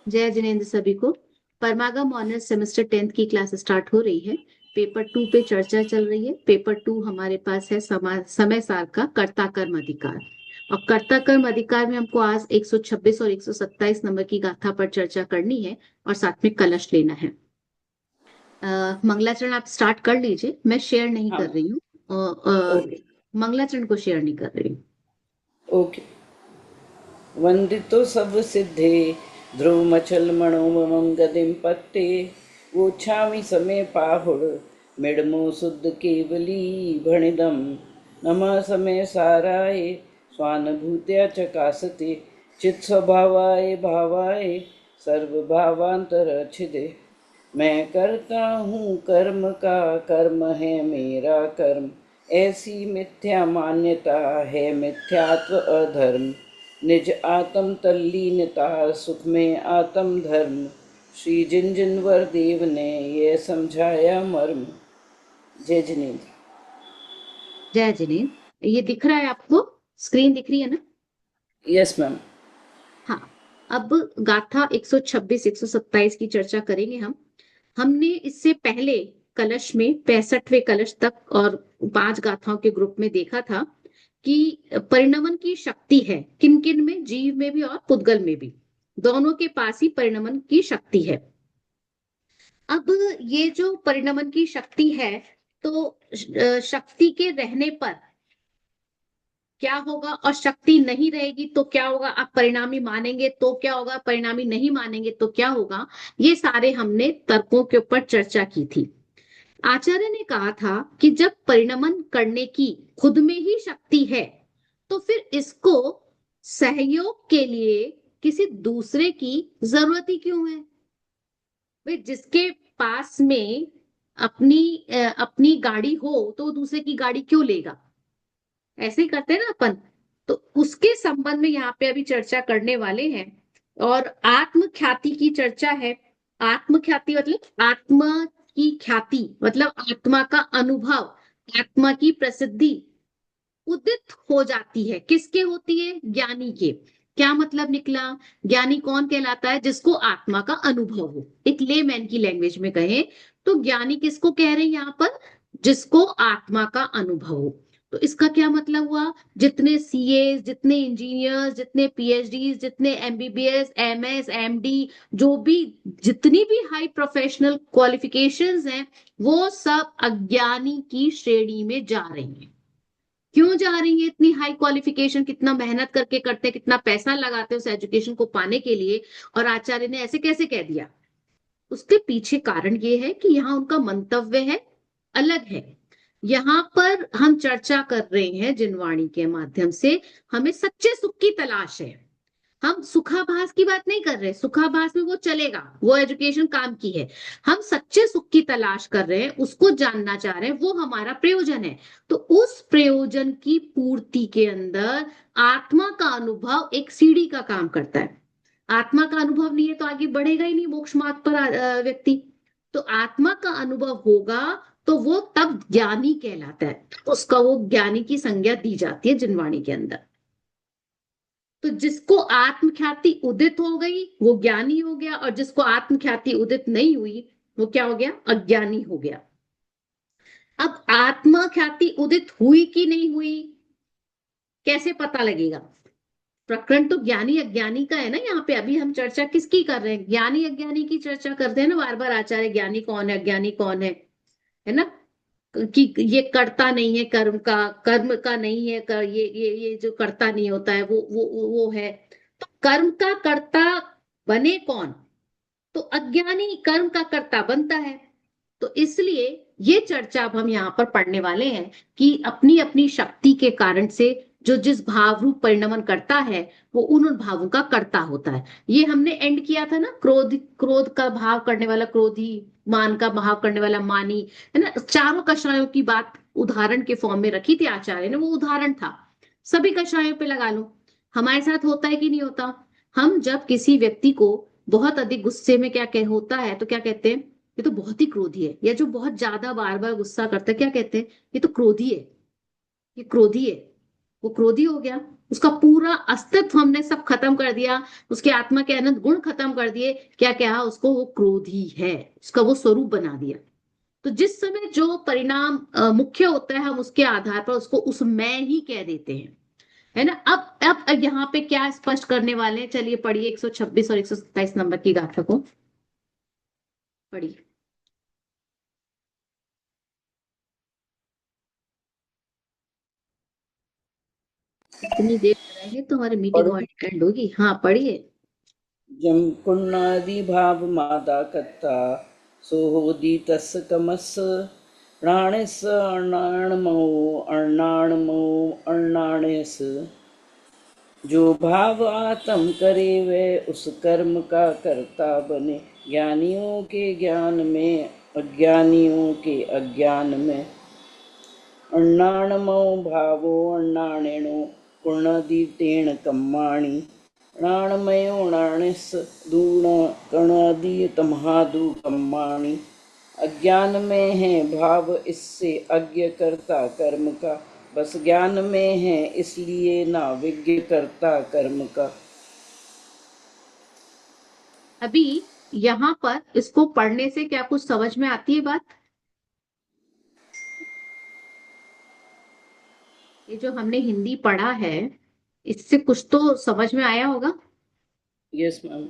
जय जिनेन्द्र सभी को। परमागम ऑनर्स सेमेस्टर 10th की क्लास स्टार्ट हो रही है। पेपर 2 पे चर्चा चल रही है। पेपर 2 हमारे पास है समय सार का कर्ता कर्म अधिकार। और कर्ता कर्म अधिकार में हमको आज 126 और 127 नंबर की गाथा पर चर्चा करनी है और साथ में कलश लेना है। मंगलाचरण आप स्टार्ट कर लीजिए, मैं शेयर नहीं कर हाँ। रही हूँ। ओके। मंगलाचरण को शेयर नहीं कर रही हूँ। ओके। वंदितो सब सिद्धे ध्रुवमचल मणोमम गदिम पत्ते गोच्छामि समे पाहुड़ मिडमो शुद्ध केवली भणिदम नमः समय साराय स्वानुभूत्या चकासते चित स्वभावाय भावाय सर्वभावांतरच्छिदे। मैं करता हूँ कर्म का, कर्म है मेरा कर्म, ऐसी मिथ्या मान्यता है मिथ्यात्व अधर्म। निज आत्म तल्लीनता सुख में आत्म धर्म, श्री जिनजिनवर देव ने ये समझाया मर्म। जय जिनेन्द्र। जय जिनेन्द्र। ये दिख रहा है आपको? स्क्रीन दिख रही है ना? Yes ma'am. हाँ। अब गाथा 126 127 की चर्चा करेंगे हम। हमने इससे पहले कलश में 65वें कलश तक और 5 गाथाओं के ग्रुप में देखा था कि परिणमन की शक्ति है किन किन में, जीव में भी और पुद्गल में भी। दोनों के पास ही परिणमन की शक्ति है। अब ये जो परिणमन की शक्ति है, तो शक्ति के रहने पर क्या होगा और शक्ति नहीं रहेगी तो क्या होगा, आप परिणामी मानेंगे तो क्या होगा, परिणामी नहीं मानेंगे तो क्या होगा, ये सारे हमने तर्कों के ऊपर चर्चा की थी। आचार्य ने कहा था कि जब परिणमन करने की खुद में ही शक्ति है तो फिर इसको सहयोग के लिए किसी दूसरे की जरूरत ही क्यों है? भाई जिसके पास में अपनी गाड़ी हो तो वो दूसरे की गाड़ी क्यों लेगा? ऐसे ही करते हैं ना अपन। तो उसके संबंध में यहाँ पे अभी चर्चा करने वाले हैं। और आत्म ख्याति की चर्चा है। आत्म ख्याति मतलब आत्मा की ख्याति, मतलब आत्मा का अनुभव, आत्मा की प्रसिद्धि उदित हो जाती है। किसके होती है? ज्ञानी के। क्या मतलब निकला? ज्ञानी कौन कहलाता है? जिसको आत्मा का अनुभव हो। एक लेमैन की लैंग्वेज में कहें तो ज्ञानी किसको कह रहे हैं यहाँ पर? जिसको आत्मा का अनुभव हो। तो इसका क्या मतलब हुआ? जितने सीए, जितने इंजीनियर्स, जितने पीएचडी, जितने एमबीबीएस, एमएस, एमडी, जो भी जितनी भी हाई प्रोफेशनल क्वालिफिकेशंस हैं, वो सब अज्ञानी की श्रेणी में जा रही हैं। क्यों जा रही है? इतनी हाई क्वालिफिकेशन कितना मेहनत करके करते, कितना पैसा लगाते हैं उस एजुकेशन को पाने के लिए, और आचार्य ने ऐसे कैसे कह दिया? उसके पीछे कारण ये है कि यहाँ उनका मंतव्य है, अलग है। यहाँ पर हम चर्चा कर रहे हैं जिनवाणी के माध्यम से, हमें सच्चे सुख की तलाश है। हम सुखाभास की बात नहीं कर रहे, सुखाभास में वो चलेगा, वो एजुकेशन काम की है। हम सच्चे सुख की तलाश कर रहे हैं, उसको जानना चाह रहे हैं, वो हमारा प्रयोजन है। तो उस प्रयोजन की पूर्ति के अंदर आत्मा का अनुभव एक सीढ़ी का काम करता है। आत्मा का अनुभव नहीं है तो आगे बढ़ेगा ही नहीं मोक्ष मार्ग पर व्यक्ति। तो आत्मा का अनुभव होगा तो वो तब ज्ञानी कहलाता है, उसका वो ज्ञानी की संज्ञा दी जाती है जिनवाणी के अंदर। तो जिसको आत्म ख्याति उदित हो गई वो ज्ञानी हो गया, और जिसको आत्म ख्याति उदित नहीं हुई वो क्या हो गया? अज्ञानी हो गया। अब आत्मा ख्याति उदित हुई कि नहीं हुई कैसे पता लगेगा? प्रकरण तो ज्ञानी अज्ञानी का है ना। यहाँ पे अभी हम चर्चा किसकी कर रहे हैं? ज्ञानी अज्ञानी की चर्चा करते हैं ना बार बार आचार्य, ज्ञानी कौन है, अज्ञानी कौन है ना? कि ये करता नहीं है कर्म का, कर्म का नहीं है कर, ये जो करता नहीं होता है वो है। तो कर्म का कर्ता बने कौन? तो अज्ञानी कर्म का कर्ता बनता है। तो इसलिए ये चर्चा अब हम यहाँ पर पढ़ने वाले हैं कि अपनी अपनी शक्ति के कारण से जो जिस भाव रूप परिणमन करता है वो उन उन भावों का कर्ता होता है। ये हमने एंड किया था ना, क्रोध, क्रोध का भाव करने वाला क्रोधी, मान का भाव करने वाला मानी, है ना? चारों कषायों की बात उदाहरण के फॉर्म में रखी थी आचार्य ने, वो उदाहरण था। सभी कषायों पे लगा लो। हमारे साथ होता है कि नहीं होता? हम जब किसी व्यक्ति को बहुत अधिक गुस्से में क्या कह होता है तो क्या कहते हैं? ये तो बहुत ही क्रोधी है। या जो बहुत ज्यादा बार बार गुस्सा करता है क्या कहते हैं? ये तो क्रोधी है, ये क्रोधी है, वो क्रोधी हो गया। उसका पूरा अस्तित्व हमने सब खत्म कर दिया, उसके आत्मा के अनंत गुण खत्म कर दिए, क्या क्या उसको वो क्रोधी है, उसका वो स्वरूप बना दिया। तो जिस समय जो परिणाम मुख्य होता है, हम उसके आधार पर उसको उस मैं ही कह देते हैं, है ना। अब यहाँ पे क्या स्पष्ट करने वाले हैं, चलिए पढ़िए 126 और 127 नंबर की गाथा को पढ़िए। इतनी देर कराएंगे तो हमारी मीटिंग पढ़ो। एंड होगी। हाँ पढ़िए। जम कुन्नादि भाव मादा कत्ता सोहोदी तस् कमस प्राणिस अर्णाणमो अर्णाणिस। जो भाव आत्म करे वह उस कर्म का कर्ता बने। ज्ञानियों के ज्ञान में अज्ञानियों के अज्ञान में। अण्णाणमो भावो अण्णाणेनो गुणदीतेन कम्माणि। प्राणमयोणानिस दूण कणादि तमहादु कम्माणि। अज्ञान में है भाव इससे अज्ञ करता कर्म का। बस ज्ञान में है इसलिए ना विज्ञ करता कर्म का। अभी यहाँ पर इसको पढ़ने से क्या कुछ समझ में आती है बात? ये जो हमने हिंदी पढ़ा है, इससे कुछ तो समझ में आया होगा। Yes ma'am.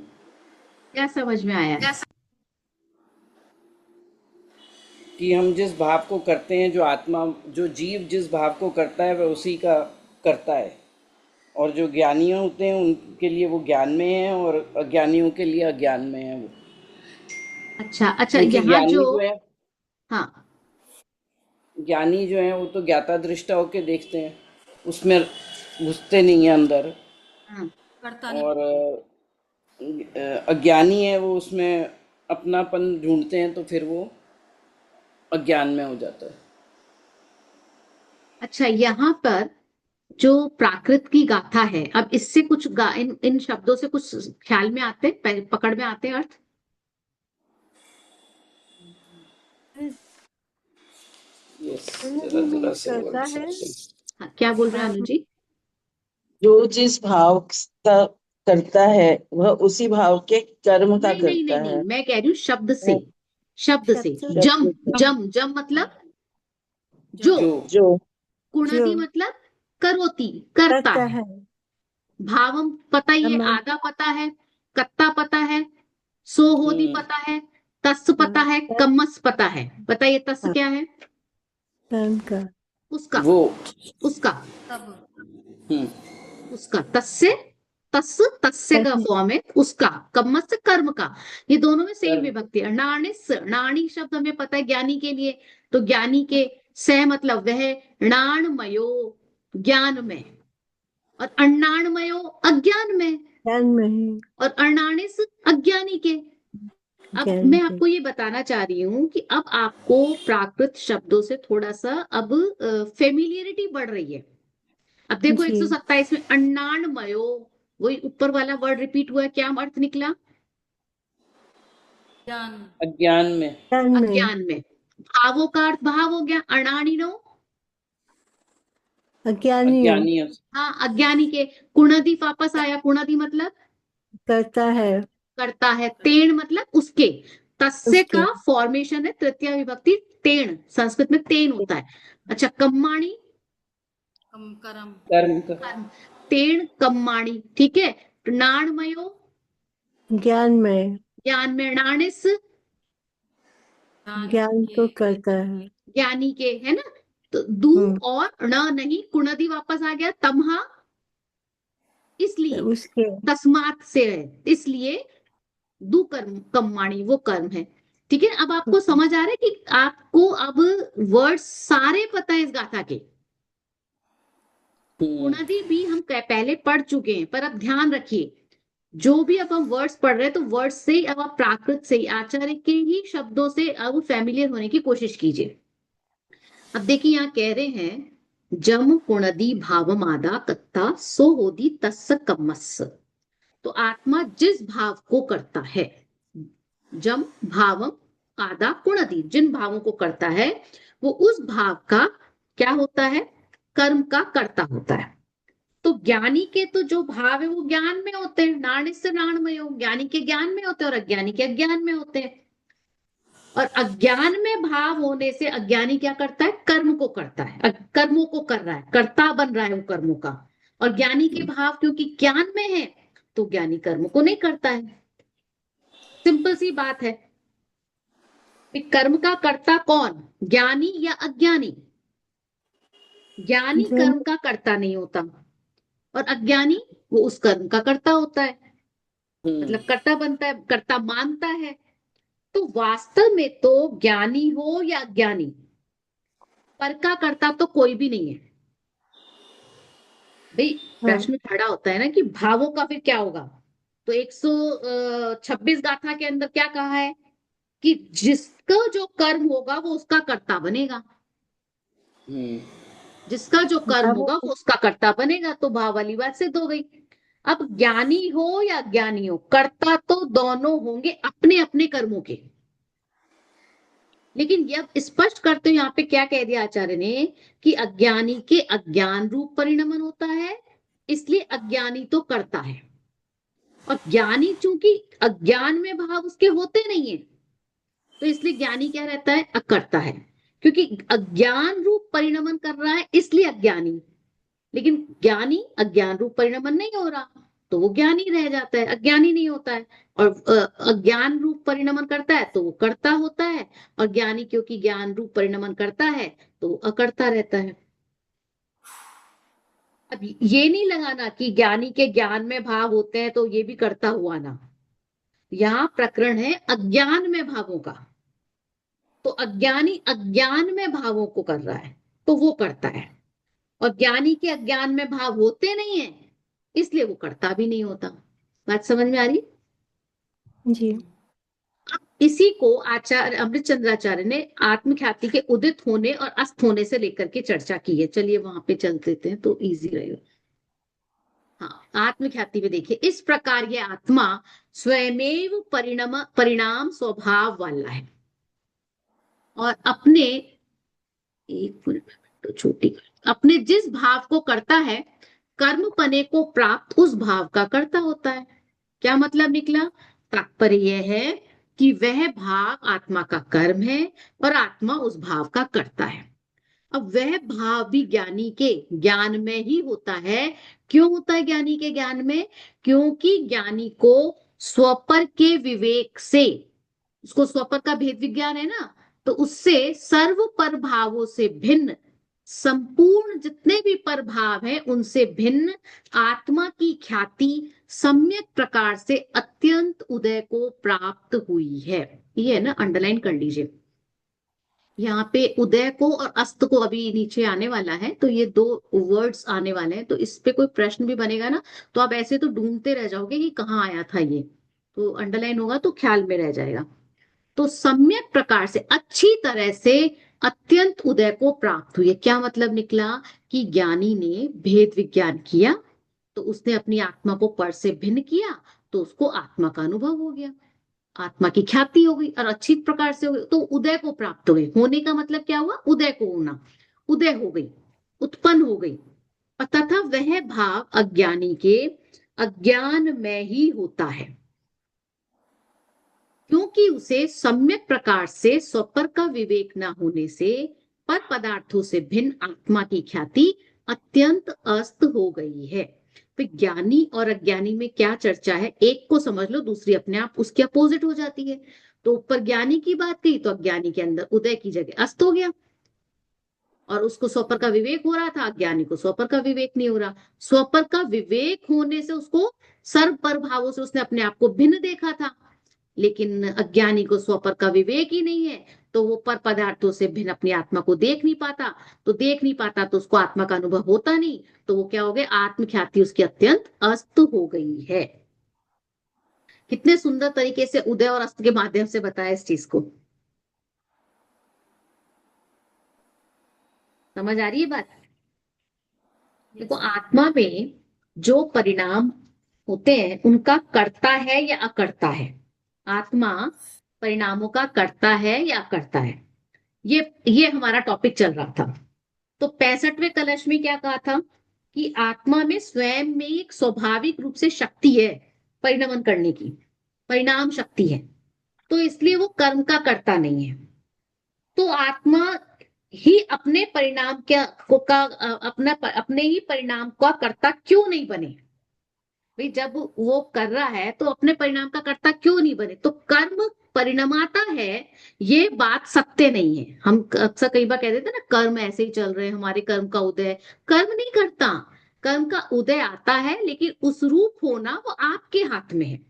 क्या समझ में आया है? कि हम जिस भाव को करते हैं, जो आत्मा जो जीव जिस भाव को करता है वह उसी का करता है। और जो ज्ञानी होते हैं उनके लिए वो ज्ञान में है, और अज्ञानियों के लिए अज्ञान में है वो। अच्छा अच्छा, क्योंकि यहाँ जो, हाँ ज्ञानी जो है वो तो ज्ञाता दृष्टा होके देखते हैं, उसमें घुसते नहीं है अंदर। हाँ और अज्ञानी है वो उसमें अपनापन ढूंढते हैं, तो फिर वो अज्ञान में हो जाता है। अच्छा, यहाँ पर जो प्राकृत की गाथा है, अब इससे कुछ इन शब्दों से कुछ ख्याल में आते हैं, पकड़ में आते हैं अर्थ? यस। अनुजी जरा जरा मीन्स से करता वर्ड है। हाँ, क्या बोल रहे हैं भाव अनु जी? जो जिस भाव का करता है वह उसी भाव के कर्म का नहीं नहीं करता नहीं नहीं, है। मैं कह रही हूँ शब्द से। शब्द से शब्द जम, शब्द से जम जम मतलब जो, जो जो जो कुणदी मतलब करोती, करता करता है। है। भावम पता ही है, अमन आधा पता है, कत्ता पता है, सोहोदी हम्म पता है, तस् पता है, कम्मस पता है। बताइए तस् क्या है? कर्म का उसका, वो उसका, हम्म उसका तस्य, तस् तस्य का करने फॉर्म है उसका, कम्मस कर्म का। ये दोनों में सेम कर्म। विभक्ति है। नाणिस, नाणी शब्द हमें पता है ज्ञानी के लिए, तो ज्ञानी के स मतलब वह, णाणमयो ज्ञान में, और अण्णाणमयो अज्ञान में, ज्ञान में है। और अर्णाणिस अज्ञानी के। अब ज्ञान मैं के आपको ये बताना चाह रही हूँ कि अब आपको प्राकृत शब्दों से थोड़ा सा अब फेमिलियरिटी बढ़ रही है। अब देखो जी 127 में अण्णाणमयो, वही ऊपर वाला वर्ड रिपीट हुआ है, क्या अर्थ निकला? अज्ञान में। ज्ञान में अज्ञान में। भावों का अर्थ भाव हो गया, अणाणिनो, अज्ञानी अज्ञानी है। हाँ अज्ञानी के। कुणदी वापस आया, कुणदी मतलब करता है करता है, तेण मतलब उसके, तस्य उसके का फॉर्मेशन है तृतीय विभक्ति तेण, संस्कृत में तेन होता है। अच्छा, कम्माणी कर्म का। कर्म, तेण कम्माणी, ठीक है। नाणमयो ज्ञान में ज्ञान में, नाणिस ज्ञान को करता है। ज्ञानी के, है ना। तो दू हम्म और न नहीं, कुणदी वापस आ गया, तमहा इसलिए, उसके तस्मात से है इसलिए, दु कर्म कम्माणी वो कर्म है। ठीक है, अब आपको समझ आ रहा है कि आपको अब वर्ड सारे पता है इस गाथा के। हम्म उणादि भी हम पहले पढ़ चुके हैं, पर अब ध्यान रखिए, जो भी अब हम वर्ड्स पढ़ रहे हैं तो वर्ड्स से ही अब आप प्राकृत से ही, आचार्य के ही शब्दों से अब फैमिलियर होने की कोशिश कीजिए। अब देखिए यहाँ कह रहे हैं, जम कुणदी भावम आदा कत्ता सो होदी तस्स कम्मस्स। तो आत्मा जिस भाव को करता है, जम भावम आदा कुणदी, जिन भावों को करता है वो उस भाव का क्या होता है? कर्म का कर्ता होता है। तो ज्ञानी के तो जो भाव है वो ज्ञान में होते हैं, नाण से नाणमय हो, ज्ञानी के ज्ञान में होते हैं और अज्ञानी के अज्ञान में होते हैं। और अज्ञान में भाव होने से अज्ञानी क्या करता है, कर्म को करता है, कर्मों को कर रहा है, कर्ता बन रहा है वो कर्मों का। और ज्ञानी के भाव क्योंकि ज्ञान में है तो ज्ञानी कर्म को नहीं करता है। सिंपल सी बात है। कर्म का कर्ता कौन, ज्ञानी या अज्ञानी? ज्ञानी जो कर्म का कर्ता नहीं होता और अज्ञानी वो उस कर्म का कर्ता होता है, मतलब कर्ता बनता है, कर्ता मानता है। तो वास्तव में तो ज्ञानी हो या अज्ञानी, पर का कर्ता तो कोई भी नहीं है। भाई हाँ प्रश्न खड़ा होता है ना कि भावों का फिर क्या होगा। तो 126 गाथा के अंदर क्या कहा है कि जिसका जो कर्म होगा वो उसका कर्ता बनेगा, जिसका जो कर्म भावों होगा वो उसका कर्ता बनेगा। तो भाव वाली बात सिद्ध हो गई। अब ज्ञानी हो या अज्ञानी हो, कर्ता तो दोनों होंगे अपने अपने कर्मों के। लेकिन ये अब स्पष्ट करते हो यहाँ पे क्या कह दिया आचार्य ने कि अज्ञानी के अज्ञान रूप परिणमन होता है, इसलिए अज्ञानी तो करता है। और ज्ञानी चूंकि अज्ञान में भाव उसके होते नहीं है तो इसलिए ज्ञानी क्या रहता है, अकर्ता है। क्योंकि अज्ञान रूप परिणमन कर रहा है इसलिए अज्ञानी, लेकिन ज्ञानी अज्ञान रूप परिणमन नहीं हो रहा तो वो ज्ञानी रह जाता है, अज्ञानी नहीं होता है। और अज्ञान रूप परिणमन करता है तो वो कर्ता होता है, और ज्ञानी क्योंकि ज्ञान रूप परिणमन करता है तो वो अकर्ता रहता है। अब ये नहीं लगाना कि ज्ञानी के ज्ञान में भाव होते हैं तो ये भी कर्ता हुआ ना। यहाँ प्रकरण है अज्ञान में भावों का, तो अज्ञानी अज्ञान में भावों को कर रहा है तो वो करता है, और ज्ञानी के अज्ञान में भाव होते नहीं है इसलिए वो कर्ता भी नहीं होता। बात समझ में आ रही? जी अब इसी को आचार्य अमृतचंद्राचार्य ने आत्मख्याति के उदित होने और अस्त होने से लेकर के चर्चा की है। चलिए वहां पे चल देते हैं तो इजी रहेगा। हाँ, आत्मख्याति में देखिए, इस प्रकार ये आत्मा स्वयमेव परिणाम स्वभाव वाला है और अपने, एक मिनट तो छोटी, अपने जिस भाव को करता है कर्म पने को प्राप्त उस भाव का कर्ता होता है। क्या मतलब निकला? तात्पर्य यह है कि वह भाव आत्मा का कर्म है और आत्मा उस भाव का कर्ता है। अब वह भाव भी ज्ञानी के ज्ञान में ही होता है। क्यों होता है ज्ञानी के ज्ञान में? क्योंकि ज्ञानी को स्वपर के विवेक से, उसको स्वपर का भेद विज्ञान है ना, तो उससे सर्व पर भावों से भिन्न, संपूर्ण जितने भी पर भाव हैं उनसे भिन्न आत्मा की ख्याति सम्यक प्रकार से अत्यंत उदय को प्राप्त हुई है। ये है ना, अंडरलाइन कर लीजिए। यहाँ पे उदय को और अस्त को अभी नीचे आने वाला है, तो ये दो वर्ड्स आने वाले हैं, तो इस पे कोई प्रश्न भी बनेगा ना तो आप ऐसे तो ढूंढते रह जाओगे कि कहाँ आया था ये, तो अंडरलाइन होगा तो ख्याल में रह जाएगा। तो सम्यक प्रकार से, अच्छी तरह से अत्यंत उदय को प्राप्त हुई है। क्या मतलब निकला कि ज्ञानी ने भेद विज्ञान किया तो उसने अपनी आत्मा को पर से भिन्न किया तो उसको आत्मा का अनुभव हो गया, आत्मा की ख्याति हो गई और अच्छी प्रकार से हो गई, तो उदय को प्राप्त हो गई। होने का मतलब क्या हुआ? उदय को होना, उदय हो गई, उत्पन्न हो गई। और तथा वह भाव अज्ञानी के अज्ञान में ही होता है क्योंकि उसे सम्यक प्रकार से स्वपर का विवेक न होने से पर पदार्थों से भिन्न आत्मा की ख्याति अत्यंत अस्त हो गई है। फिर ज्ञानी और अज्ञानी में क्या चर्चा है, एक को समझ लो दूसरी अपने आप उसके अपोजिट हो जाती है। तो ऊपर ज्ञानी की बात कही तो अज्ञानी के अंदर उदय की जगह अस्त हो गया, और उसको स्वपर का विवेक हो रहा था, अज्ञानी को स्वपर का विवेक नहीं हो रहा। स्वपर का विवेक होने से उसको सर्व पर भावों से उसने अपने आप को भिन्न देखा था, लेकिन अज्ञानी को स्वपर का विवेक ही नहीं है तो वो पर पदार्थों से भिन्न अपनी आत्मा को देख नहीं पाता, तो देख नहीं पाता तो उसको आत्मा का अनुभव होता नहीं, तो वो क्या हो गया, आत्मख्याति उसकी अत्यंत अस्त हो गई है। कितने सुंदर तरीके से उदय और अस्त के माध्यम से बताया इस चीज को। समझ आ रही है बात? देखो, आत्मा में जो परिणाम होते हैं उनका कर्ता है या अकर्ता है? आत्मा परिणामों का कर्ता है या अकर्ता है? ये हमारा टॉपिक चल रहा था। तो 65वें कलश में क्या कहा था कि आत्मा में स्वयं में एक स्वाभाविक रूप से शक्ति है परिणमन करने की, परिणाम शक्ति है, तो इसलिए वो कर्म का कर्ता नहीं है। तो आत्मा ही अपने परिणाम अपने ही परिणाम का कर्ता क्यों नहीं बने? भाई जब वो कर रहा है तो अपने परिणाम का कर्ता क्यों नहीं बने? तो कर्म परिणमाता है, ये बात सत्य नहीं है। हम अक्सर कई बार कह देते हैं ना, कर्म ऐसे ही चल रहे हैं, हमारे कर्म का उदय। कर्म नहीं करता, कर्म का उदय आता है, लेकिन उस रूप होना वो आपके हाथ में है।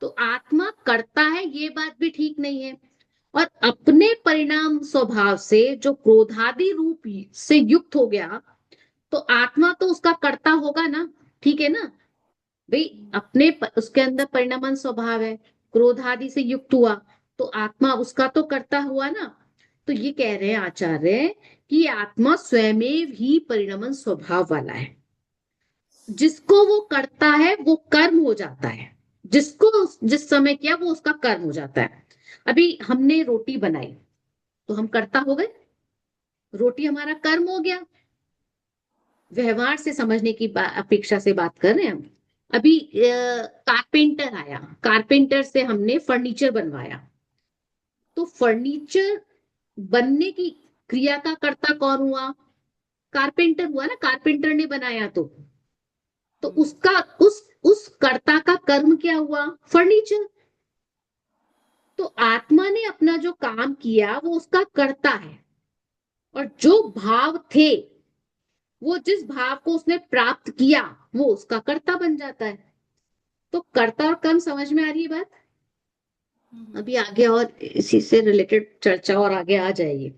तो आत्मा करता है, ये बात भी ठीक नहीं है। और अपने परिणाम स्वभाव से जो क्रोधादि रूप से युक्त हो गया, तो आत्मा तो उसका कर्ता होगा ना, ठीक है ना भाई? उसके अंदर परिणमन स्वभाव है, क्रोधादि से युक्त हुआ, तो आत्मा उसका तो कर्ता हुआ ना। तो ये कह रहे हैं आचार्य कि आत्मा स्वयं ही परिणमन स्वभाव वाला है। जिसको वो करता है वो कर्म हो जाता है, जिसको जिस समय किया वो उसका कर्म हो जाता है। अभी हमने रोटी बनाई तो हम कर्ता हो गए, रोटी हमारा कर्म हो गया। व्यवहार से समझने की अपेक्षा से बात कर रहे हैं हम। अभी कारपेंटर आया, कारपेंटर से हमने फर्नीचर बनवाया, तो फर्नीचर बनने की क्रिया का कर्ता कौन हुआ? कारपेंटर हुआ ना, कारपेंटर ने बनाया। तो उसका उस कर्ता का कर्म क्या हुआ? फर्नीचर। तो आत्मा ने अपना जो काम किया वो उसका कर्ता है, और जो भाव थे, वो जिस भाव को उसने प्राप्त किया वो उसका कर्ता बन जाता है। तो कर्ता और कर्म समझ में आ रही है बात? अभी आगे और इसी से रिलेटेड चर्चा और आगे आ जाएगी।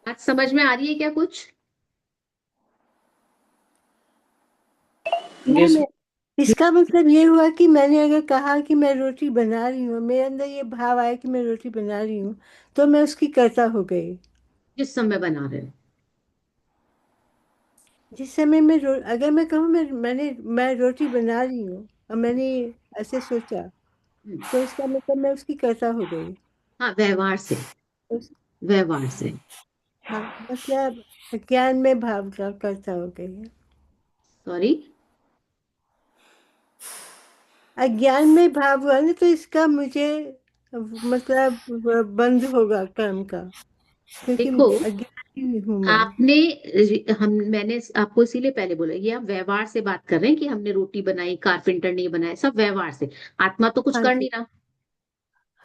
आज समझ में आ रही है क्या कुछ? यस। मैं इसका मतलब ये हुआ कि मैंने अगर कहा कि मैं रोटी बना रही हूँ, मेरे अंदर ये भाव आया कि मैं रोटी बना रही हूँ, तो मैं उसकी कर्ता हो गई। जिस समय बना रहे हो। जिस समय अगर मैं कहूँ मैं रोटी बना रही हूँ और मैंने ऐसे सोचा, तो इसका मतलब मैं उसकी कर्ता हो गई। हाँ, व्यवहार से, उस, व्यवहार से। हाँ, मतलब ज्ञान में भाव का कर्ता हो गई है। सॉरी। अज्ञान में भाव हुआ ना, तो इसका मुझे मतलब बंद होगा कर्म का, क्योंकि देखो, अज्ञानी हूँ मैं। आपने मैंने आपको इसीलिए पहले बोला, ये आप व्यवहार से बात कर रहे हैं कि हमने रोटी बनाई, कारपेंटर ने बनाया, सब व्यवहार से। आत्मा तो कुछ हाँ कर जी, नहीं रहा।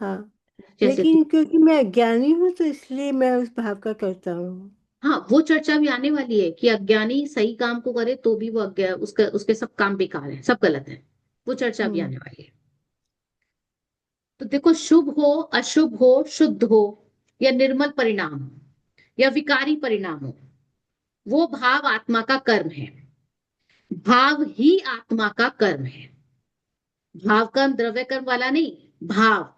हाँ। जैसे तू, लेकिन क्योंकि मैं अज्ञानी हूँ, तो इसलिए मैं उस भाव का करता हूँ। हाँ, वो चर्चा भी आने वाली है कि अज्ञानी सही काम को करे तो भी वो अज्ञा उसके सब काम बेकार है, सब गलत है। वो चर्चा भी हम्म। आने वाली है। तो देखो, शुभ हो, अशुभ हो, शुद्ध हो, या निर्मल परिणाम हो, या विकारी परिणाम हो, वो भाव आत्मा का कर्म है। भाव ही आत्मा का कर्म है। भाव कर्म द्रव्य कर्म वाला नहीं, भाव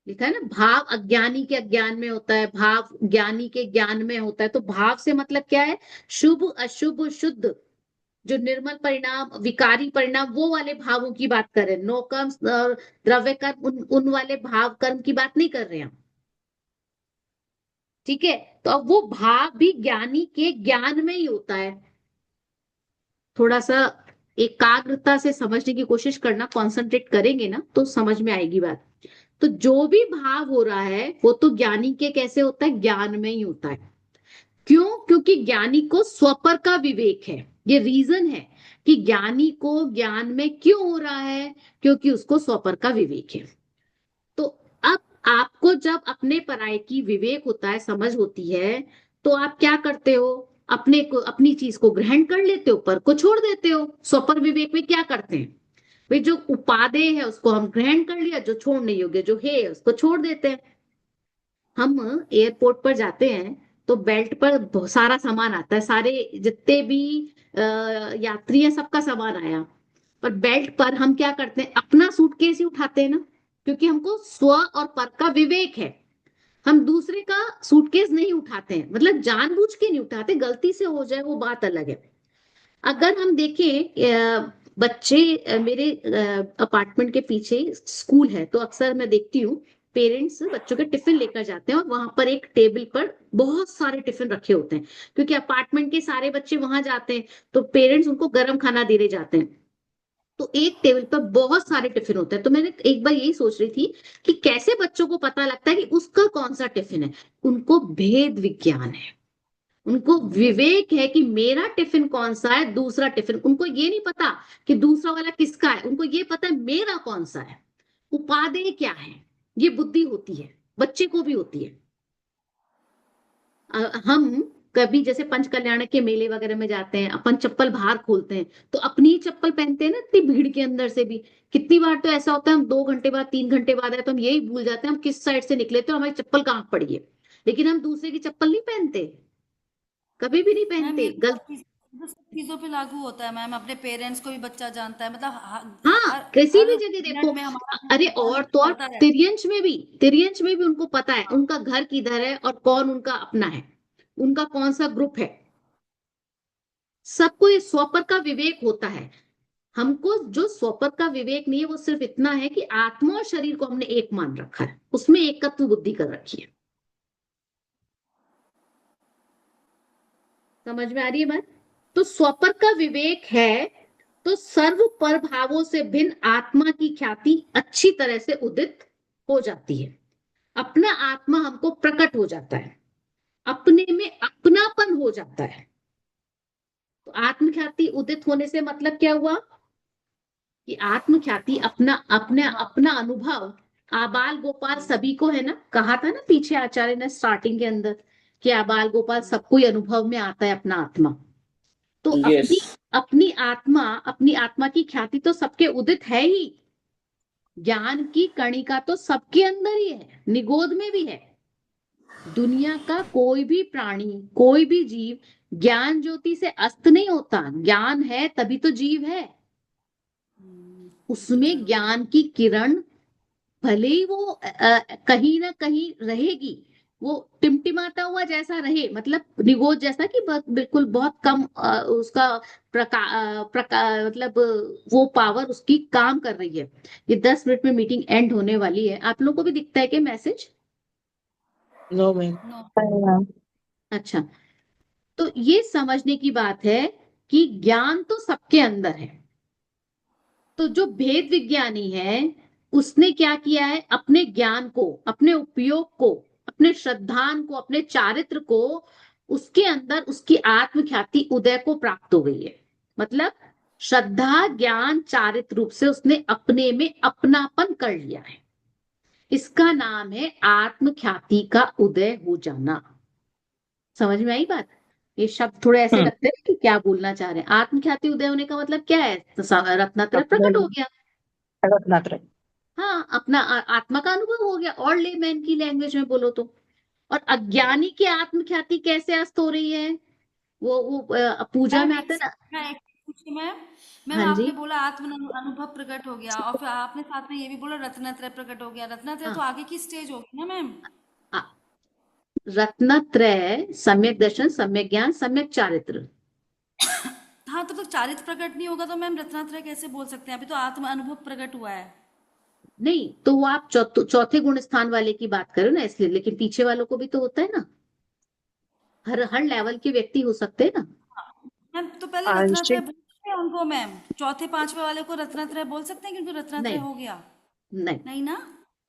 लिखा है ना। भाव अज्ञानी के अज्ञान में होता है, भाव ज्ञानी के ज्ञान में होता है। तो भाव से मतलब क्या है? शुभ, अशुभ, शुद्ध, जो निर्मल परिणाम, विकारी परिणाम, वो वाले भावों की बात कर रहे हैं। नो कर्म और द्रव्य कर्म, उन वाले भाव कर्म की बात नहीं कर रहे हैं हम। ठीक है? तो अब वो भाव भी ज्ञानी के ज्ञान में ही होता है। थोड़ा सा एकाग्रता से समझने की कोशिश करना, कंसंट्रेट करेंगे ना तो समझ में आएगी बात। तो जो भी भाव हो रहा है वो तो ज्ञानी के कैसे होता है? ज्ञान में ही होता है। क्यों? क्योंकि ज्ञानी को स्वपर का विवेक है। ये रीजन है कि ज्ञानी को ज्ञान में क्यों हो रहा है, क्योंकि उसको स्वपर का विवेक है। तो अब आपको जब अपने पराये की विवेक होता है, समझ होती है, तो आप क्या करते हो? अपने को, अपनी चीज को ग्रहण कर लेते हो, पर को छोड़ देते हो। स्वपर विवेक में क्या करते हैं भाई? जो उपादेय है उसको हम ग्रहण कर लिया, जो छोड़ने योग्य जो है उसको छोड़ देते हैं। हम एयरपोर्ट पर जाते हैं तो बेल्ट पर बहुत सारा सामान आता है, सारे जितने भी यात्री हैं सबका सामान आया, पर बेल्ट पर हम क्या करते हैं? अपना सूटकेस ही उठाते हैं ना, क्योंकि हमको स्व और पर का विवेक है। हम दूसरे का सूटकेस नहीं उठाते हैं, मतलब जानबूझ के नहीं उठाते, गलती से हो जाए वो बात अलग है। अगर हम देखें, बच्चे, मेरे अपार्टमेंट के पीछे स्कूल है, तो अक्सर मैं देखती हूँ पेरेंट्स बच्चों के टिफिन लेकर जाते हैं और वहां पर एक टेबल पर बहुत सारे टिफिन रखे होते हैं, क्योंकि अपार्टमेंट के सारे बच्चे वहां जाते हैं, तो पेरेंट्स उनको गर्म खाना देने जाते हैं। तो एक टेबल पर बहुत सारे टिफिन होते हैं। तो मैंने एक बार यही सोच रही थी कि कैसे बच्चों को पता लगता है कि उसका कौन सा टिफिन है। उनको भेद विज्ञान है, उनको विवेक है कि मेरा टिफिन कौन सा है, दूसरा टिफिन। उनको ये नहीं पता कि दूसरा वाला किसका है, उनको ये पता है मेरा कौन सा है, उपादेय क्या है। ये बुद्धि होती है, बच्चे को भी होती है। हम कभी जैसे पंच कल्याण के मेले वगैरह में जाते हैं, अपन चप्पल बाहर खोलते हैं तो अपनी ही चप्पल पहनते हैं ना, इतनी भीड़ के अंदर से भी। कितनी बार तो ऐसा होता है हम 2 घंटे बाद 3 घंटे बाद आए तो हम यही भूल जाते हैं हम किस साइड से निकले थे और हमारी चप्पल कहाँ पड़ी है, लेकिन हम दूसरे की चप्पल नहीं पहनते, कभी भी नहीं मैम पहनते। ये तो सब चीजों पे लागू होता है मैम, अपने पेरेंट्स को भी बच्चा जानता है, मतलब हाँ, हर किसी हर भी जगह मिनट देखो। में हमारा अरे कौन और तो और करता है। तिरियंश में भी उनको पता है उनका घर किधर है और कौन उनका अपना है, उनका कौन सा ग्रुप है। सबको ये स्वपर का विवेक होता है। हमको जो स्वपर का विवेक नहीं है वो सिर्फ इतना है कि आत्मा और शरीर को हमने एक मान रखा है, उसमें एकत्व बुद्धि कर रखी है। समझ में आ रही है बात? तो स्वपर का विवेक है तो सर्व प्रभावों से भिन्न आत्मा की ख्याति अच्छी तरह से उदित हो जाती है। अपना आत्मा हमको प्रकट हो जाता है, अपने में अपनापन हो जाता है। तो आत्म ख्याति उदित होने से मतलब क्या हुआ कि आत्म ख्याति अपना अपना अपना अनुभव आबाल गोपाल सभी को है ना, कहा था ना पीछे आचार्य ने स्टार्टिंग के अंदर कि आबाल गोपाल सबको ही अनुभव में आता है अपना आत्मा। तो यस। अपनी आत्मा की ख्याति तो सबके उदित है ही। ज्ञान की कणिका तो सबके अंदर ही है, निगोद में भी है। दुनिया का कोई भी प्राणी, कोई भी जीव ज्ञान ज्योति से अस्त नहीं होता। ज्ञान है तभी तो जीव है। उसमें ज्ञान की किरण भले ही वो कहीं ना कहीं रहेगी, वो टिमटिमाता हुआ जैसा रहे, मतलब निगोद जैसा कि बिल्कुल बहुत कम उसका मतलब वो पावर उसकी काम कर रही है। ये 10 मिनट में मीटिंग एंड होने वाली है। आप लोगों को भी दिखता है क्या मैसेज? No ma'am. नो। अच्छा, तो ये समझने की बात है कि ज्ञान तो सबके अंदर है। तो जो भेद विज्ञानी है उसने क्या किया है, अपने ज्ञान को, अपने उपयोग को, अपने श्रद्धान को, अपने चारित्र को, उसके अंदर उसकी आत्म ख्याति उदय को प्राप्त हो गई है। मतलब श्रद्धा ज्ञान चारित्र रूप से उसने अपने में अपनापन कर लिया है। इसका नाम है आत्म ख्याति का उदय हो जाना। समझ में आई बात? ये शब्द थोड़े ऐसे लगते हैं कि क्या बोलना चाह रहे हैं। आत्म ख्याति उदय होने का मतलब क्या है? तो रत्नात्रय प्रकट हो गया। रत्नात्रय। हाँ, अपना आत्मा का अनुभव हो गया, और लेमैन की लैंग्वेज में बोलो तो। और अज्ञानी की आत्म ख्याति कैसे अस्त हो रही है? वो पूजा मैम में एक आता है ना। मैं एक पूछी मैम। मैम हाँ आपने जी। बोला आत्म अनुभव प्रकट हो गया और फिर आपने साथ में ये भी बोला रत्नत्रय प्रकट हो गया। रत्नत्रय हाँ, तो आगे की स्टेज होगी ना मैम। आ- रत्नत्रय सम्यक दर्शन, सम्यक ज्ञान, सम्यक चारित्र। हाँ तो चारित्र प्रकट नहीं होगा तो मैम रत्नत्रय कैसे बोल सकते हैं? अभी तो आत्म अनुभव प्रकट हुआ है। नहीं तो वो आप चौथे गुण स्थान वाले की बात करो ना, इसलिए। लेकिन पीछे वालों को भी तो होता है ना, हर हर लेवल के व्यक्ति हो सकते हैं ना। मैम तो पहले रत्नत्रय आंशिक। बोलते हैं उनको मैम, चौथे पांचवे वाले को रत्नत्रय बोल सकते हैं क्योंकि रत्नत्रय नहीं, हो गया। नहीं, नहीं ना।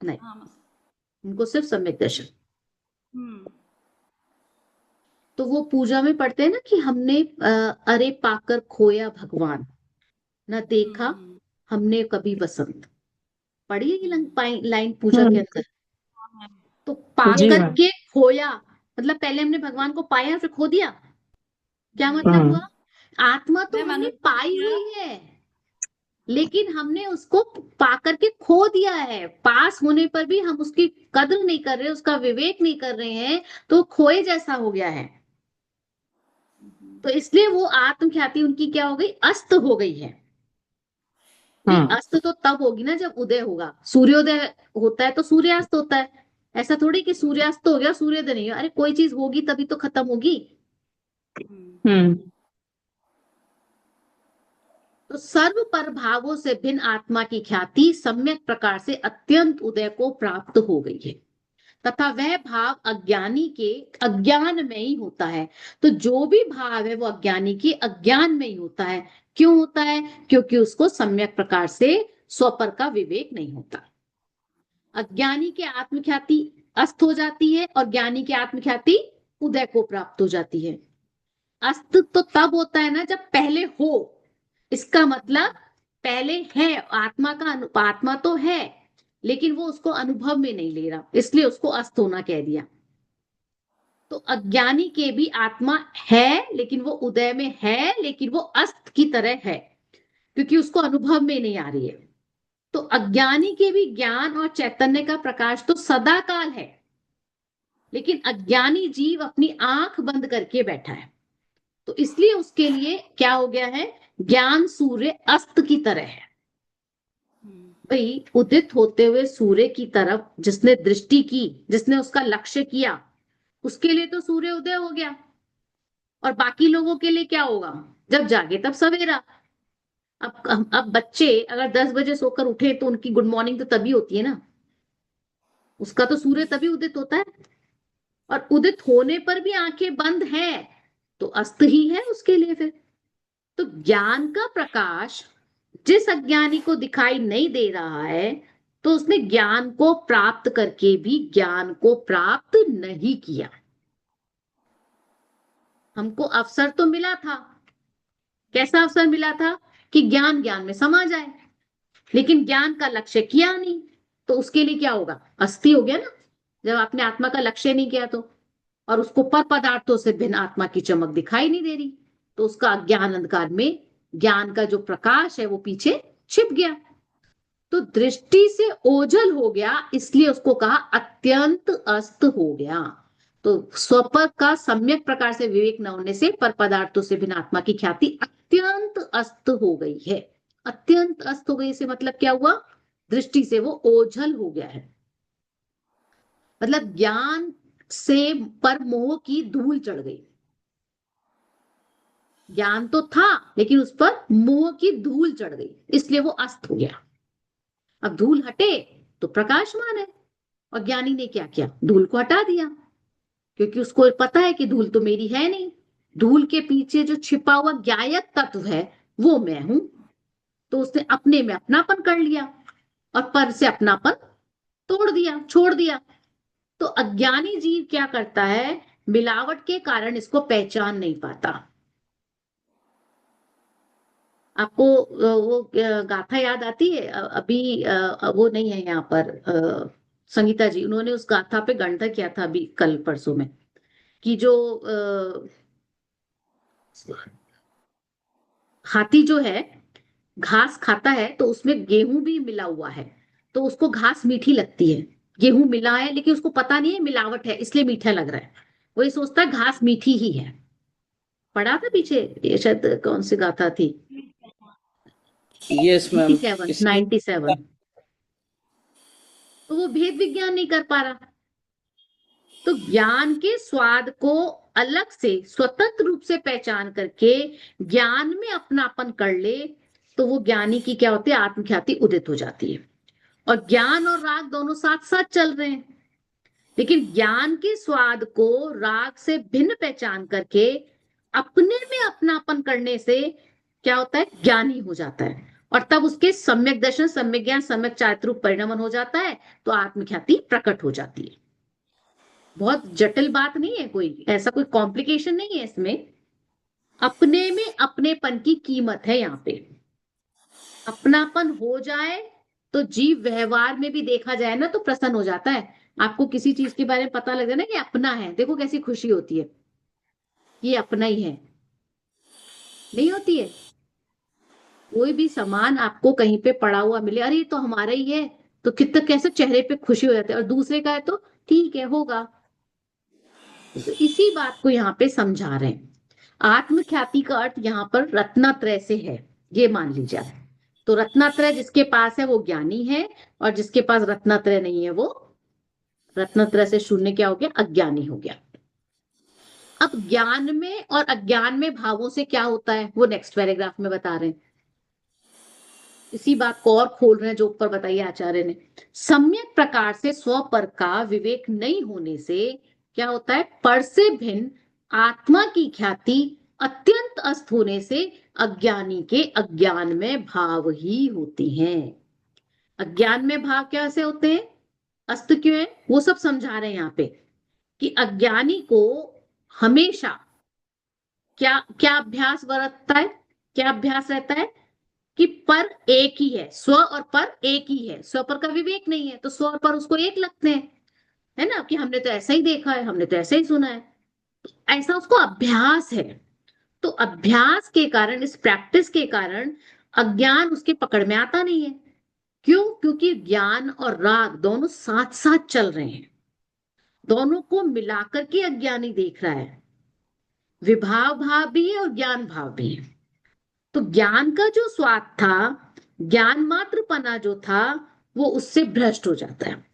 नहीं, हाँ बस। उनको सिर्फ सम्यक दर्शन। हम्म। तो वो पूजा में पढ़ते हैं ना कि हमने अरे पाकर खोया भगवान, न देखा हम्म। हमने कभी वसंत। पढ़ी है ये हम्म। लाइन पूजा के अंदर। हाँ मैम। तो जी पाकर मैम। के खोया मतलब पहले हमने भगवान को पाया फिर खो दिया। क्या मतलब हुआ? आत्मा तो मैम हमने अनुभव पाई किया। हुई है, लेकिन हमने उसको पाकर के खो दिया है। पास होने पर भी हम उसकी कद्र नहीं कर रहे, उसका विवेक नहीं कर रहे हैं, तो खोए जैसा हो गया है। तो इसलिए वो आत्म ख्याति उनकी क्या हो गई, अस्त हो गई है। नहीं, अस्त तो तब होगी ना जब उदय होगा। सूर्योदय होता है तो सूर्यास्त होता है। ऐसा थोड़ी कि सूर्यास्त हो गया सूर्योदय नहीं हो। अरे कोई चीज होगी तभी तो खत्म होगी। हम्म। हम्म। तो सर्व पर भावों से भिन्न आत्मा की ख्याति सम्यक प्रकार से अत्यंत उदय को प्राप्त हो गई है, तथा वह भाव अज्ञानी के अज्ञान में ही होता है। तो जो भी भाव है वो अज्ञानी के अज्ञान में ही होता है। क्यों होता है? क्योंकि उसको सम्यक प्रकार से स्वपर का विवेक नहीं होता। अज्ञानी के आत्मख्याति अस्त हो जाती है और ज्ञानी की आत्मख्याति उदय को प्राप्त हो जाती है। अस्त तो तब होता है ना जब पहले हो। इसका मतलब पहले है, आत्मा तो है लेकिन वो उसको अनुभव में नहीं ले रहा, इसलिए उसको अस्त होना कह दिया। तो अज्ञानी के भी आत्मा है लेकिन वो उदय में है, लेकिन वो अस्त की तरह है क्योंकि उसको अनुभव में नहीं आ रही है। तो अज्ञानी के भी ज्ञान और चैतन्य का प्रकाश तो सदा काल है, लेकिन अज्ञानी जीव अपनी आंख बंद करके बैठा है, तो इसलिए उसके लिए क्या हो गया है? ज्ञान सूर्य अस्त की तरह है। भाई उदित होते हुए सूर्य की तरफ जिसने दृष्टि की, जिसने उसका लक्ष्य किया, उसके लिए तो सूर्य उदय हो गया। और बाकी लोगों के लिए क्या होगा? जब जागे तब सवेरा। अब बच्चे अगर 10 बजे सोकर उठे तो उनकी गुड मॉर्निंग तो तभी होती है ना, उसका तो सूर्य तभी उदित होता है। और उदित होने पर भी आंखें बंद है तो अस्त ही है उसके लिए फिर। तो ज्ञान का प्रकाश जिस अज्ञानी को दिखाई नहीं दे रहा है, तो उसने ज्ञान को प्राप्त करके भी ज्ञान को प्राप्त नहीं किया। हमको अवसर तो मिला था। कैसा अवसर मिला था? कि ज्ञान ज्ञान में समा जाए, लेकिन ज्ञान का लक्ष्य किया नहीं, तो उसके लिए क्या होगा? अस्थि हो गया ना, जब आपने आत्मा का लक्ष्य नहीं किया तो। और उसको पर पदार्थों से भिन्न आत्मा की चमक दिखाई नहीं दे रही, तो उसका अज्ञान अंधकार में ज्ञान का जो प्रकाश है वो पीछे छिप गया, तो दृष्टि से ओझल हो गया, इसलिए उसको कहा अत्यंत अस्त हो गया। तो स्वपर का सम्यक प्रकार से विवेक न होने से पर पदार्थों से भिन्न आत्मा की ख्याति अत्यंत अस्त हो गई है। अत्यंत अस्त हो गई से मतलब क्या हुआ? दृष्टि से वो ओझल हो गया है, मतलब ज्ञान से पर मोह की धूल चढ़ गई। ज्ञान तो था लेकिन उस पर मोह की धूल चढ़ गई, इसलिए वो अस्त हो गया। अब धूल हटे तो प्रकाशमान है, और ज्ञानी ने क्या किया? धूल को हटा दिया, क्योंकि उसको पता है कि धूल तो मेरी है नहीं, धूल के पीछे जो छिपा हुआ ज्ञायक तत्व है वो मैं हूं। तो उसने अपने में अपनापन कर लिया और पर से अपनापन तोड़ दिया, छोड़ दिया। तो अज्ञानी जीव क्या करता है? मिलावट के कारण इसको पहचान नहीं पाता। आपको वो गाथा याद आती है? अभी वो नहीं है यहाँ पर, संगीता जी, उन्होंने उस गाथा पे गणना किया था अभी कल परसों में, कि जो हाथी जो है घास खाता है तो उसमें गेहूं भी मिला हुआ है, तो उसको घास मीठी लगती है। गेहूं मिला है लेकिन उसको पता नहीं है मिलावट है, इसलिए मीठा लग रहा है। वो ये सोचता है घास मीठी ही है। पढ़ा था पीछे, ये शायद कौन सी गाथा थी? Yes ma'am. 97। तो वो भेद विज्ञान नहीं कर पा रहा। तो ज्ञान के स्वाद को अलग से स्वतंत्र रूप से पहचान करके ज्ञान में अपनापन कर ले, तो वो ज्ञानी की क्या होती है? आत्मख्याति उदित हो जाती है। और ज्ञान और राग दोनों साथ साथ चल रहे हैं, लेकिन ज्ञान के स्वाद को राग से भिन्न पहचान करके अपने में अपनापन करने से क्या होता है? ज्ञानी हो जाता है, और तब उसके सम्यक दर्शन, सम्यक ज्ञान, सम्यक चारित्र रूप परिणमन हो जाता है, तो आत्मख्याति प्रकट हो जाती है। बहुत जटिल बात नहीं है, कोई ऐसा कोई कॉम्प्लिकेशन नहीं है इसमें। अपने में अपनेपन की कीमत है यहाँ पे। अपनापन हो जाए तो जीव व्यवहार में भी देखा जाए ना तो प्रसन्न हो जाता है। आपको किसी चीज के बारे में पता लग जाए ना कि अपना है, देखो कैसी खुशी होती है, ये अपना ही है। नहीं होती है? कोई भी सामान आपको कहीं पे पड़ा हुआ मिले, अरे ये तो हमारा ही है, तो कितना कैसे चेहरे पे खुशी हो जाती है, और दूसरे का है तो ठीक है, होगा। तो इसी बात को यहाँ पे समझा रहे हैं। आत्मख्याति का अर्थ यहाँ पर रत्नात्रय से है, ये मान लीजिए। तो रत्नात्रय जिसके पास है वो ज्ञानी है, और जिसके पास रत्नात्रय नहीं है वो रत्नात्रय से शून्य क्या हो गया? अज्ञानी हो गया। अब ज्ञान में और अज्ञान में भावों से क्या होता है वो नेक्स्ट पैराग्राफ में बता रहे हैं। इसी बात को और खोल रहे हैं जो ऊपर बताइए आचार्य ने। सम्यक प्रकार से स्व पर का विवेक नहीं होने से क्या होता है, पर से भिन्न आत्मा की ख्याति अत्यंत अस्त होने से अज्ञानी के अज्ञान में भाव ही होते हैं। अज्ञान में भाव कैसे होते हैं, अस्त क्यों है, वो सब समझा रहे हैं यहाँ पे कि अज्ञानी को हमेशा क्या क्या अभ्यास बरतता है, क्या अभ्यास रहता है कि पर एक ही है, स्व और पर एक ही है, स्व पर का विवेक नहीं है तो स्व और पर उसको एक लगते हैं, है ना, कि हमने तो ऐसा ही देखा है, हमने तो ऐसा ही सुना है, ऐसा उसको अभ्यास है। तो अभ्यास के कारण, इस प्रैक्टिस के कारण अज्ञान उसके पकड़ में आता नहीं है। क्यों, क्योंकि ज्ञान और राग दोनों साथ साथ चल रहे हैं, दोनों को मिलाकर के अज्ञानी देख रहा है, विभाव भाव भी है और ज्ञान भाव भी है। तो ज्ञान का जो स्वाद था, ज्ञान मात्रपना जो था, वो उससे भ्रष्ट हो जाता है।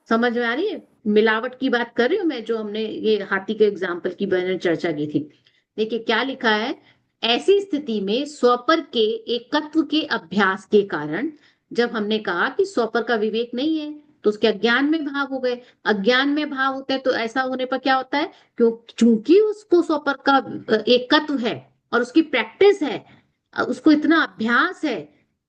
समझ में आ रही है, मिलावट की बात कर रही हूं मैं, जो हमने ये हाथी के एग्जाम्पल की मैंने चर्चा की थी। देखिए क्या लिखा है, ऐसी स्थिति में स्वपर के एकत्व के अभ्यास के कारण, जब हमने कहा कि स्वपर का विवेक नहीं है तो उसके अज्ञान में भाव हो गए, अज्ञान में भाव होते हैं तो ऐसा होने पर क्या होता है, क्यों, चूंकि उसको स्वपर का एकत्व है और उसकी प्रैक्टिस है, उसको इतना अभ्यास है,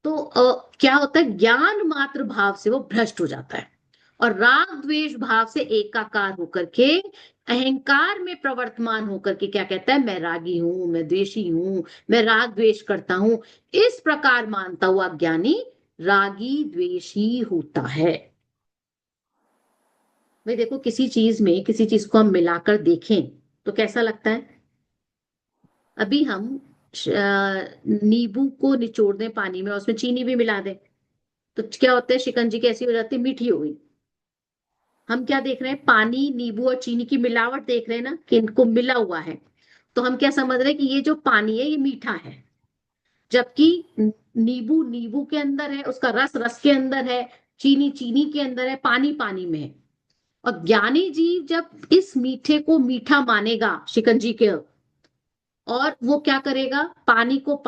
तो क्या होता है, ज्ञान मात्र भाव से वो भ्रष्ट हो जाता है और राग द्वेष भाव से एकाकार होकर के अहंकार में प्रवर्तमान होकर के क्या कहता है, मैं रागी हूं, मैं द्वेषी हूं, मैं राग द्वेष करता हूं, इस प्रकार मानता हुआ ज्ञानी रागी द्वेषी होता है। भाई देखो, किसी चीज में किसी चीज को हम मिलाकर देखें तो कैसा लगता है। अभी हम नींबू को निचोड़ दें पानी में और उसमें चीनी भी मिला दें तो क्या होता है, शिकंजी कैसी हो जाती है, मीठी हो गई। हम क्या देख रहे हैं, पानी, नींबू और चीनी की मिलावट देख रहे हैं ना, कि इनको मिला हुआ है, तो हम क्या समझ रहे हैं कि ये जो पानी है ये मीठा है, जबकि नींबू नींबू के अंदर है, उसका रस रस के अंदर है, चीनी चीनी के अंदर है, पानी पानी में है। और ज्ञानी जीव जब इस मीठे को मीठा मानेगा शिकंजी के, और वो क्या करेगा, पानी को